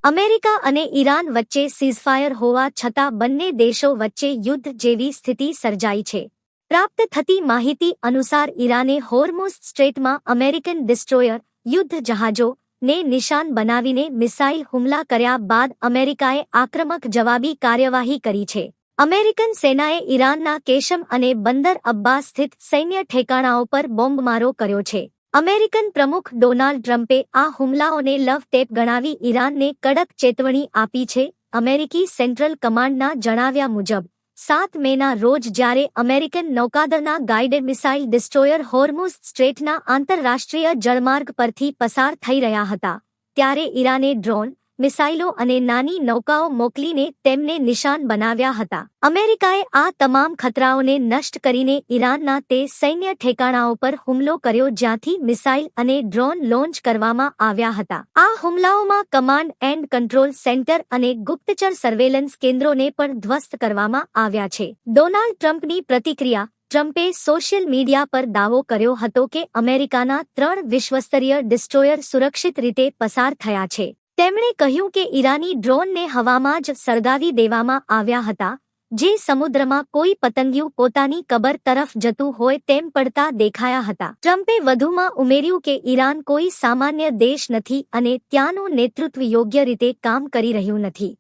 America અને Iran વચ્ચે ceasefire હોવા છતાં બંને દેશો વચ્ચે યુદ્ધ જેવી સ્થિતિ સર્જાઈ છે. પ્રાપ્ત થતી માહિતી અનુસાર ઈરાને હોર્મુઝ સ્ટ્રેટમાં અમેરિકન ડિસ્ટ્રોયર યુદ્ધ જહાજો ને નિશાન બનાવીને મિસાઇલ હુમલા કર્યા બાદ અમેરિકાએ આક્રમક જવાબી કાર્યવાહી કરી છે. અમેરિકન સેનાએ ઈરાનના કેશમ અને બંદર અબ્બાસ સ્થિત સૈન્ય ઠેકાણાઓ પર બોમ્બમારો કર્યો છે. અમેરિકન પ્રમુખ ડોનાલ્ડ ટ્રમ્પે આ હુમલાઓને લવ ટેપ ગણાવી ઈરાનને કડક ચેતવણી આપી છે. અમેરિકી સેન્ટ્રલ કમાન્ડના જણાવ્યા મુજબ 7 મેના રોજ જ્યારે અમેરિકન નૌકાદળના ગાઇડેડ મિસાઇલ ડિસ્ટ્રોયર હોર્મુઝ સ્ટ્રેટના આંતરરાષ્ટ્રીય જળમાર્ગ પરથી પસાર થઈ રહ્યા હતા, ત્યારે ઈરાને ડ્રોન, મિસાઇલો અને નાની નૌકાઓ મોકલીને તેમને નિશાન બનાવ્યા હતા. અમેરિકાએ આ તમામ ખતરાઓને નષ્ટ કરીને ઈરાનના તે સૈન્ય ઠેકાણાઓ પર હુમલો કર્યો જ્યાંથી મિસાઇલ અને ડ્રોન લોન્ચ કરવામાં આવ્યા હતા. આ હુમલાઓમાં કમાન્ડ એન્ડ કંટ્રોલ સેન્ટર અને ગુપ્તચર સર્વેલન્સ કેન્દ્રોને પણ ધ્વસ્ત કરવામાં આવ્યા છે. ડોનાલ્ડ ટ્રમ્પની પ્રતિક્રિયા. ટ્રમ્પે સોશિયલ મીડિયા પર દાવો કર્યો હતો કે અમેરિકાના 3 વિશ્વસ્તરીય ડિસ્ટ્રોયર સુરક્ષિત રીતે પસાર થયા છે. તેમણે કહ્યું કે ઈરાની ડ્રોનને હવામાં જ સળગાવી દેવામાં આવ્યા હતા, જે સમુદ્રમાં કોઈ પતંગિયું પોતાની કબર તરફ જતું હોય તેમ પડતા દેખાયા હતા. ટ્રમ્પે વધુમાં ઉમેર્યું કે ઈરાન કોઈ સામાન્ય દેશ નથી અને ત્યાંનું નેતૃત્વ યોગ્ય રીતે કામ કરી રહ્યું નથી.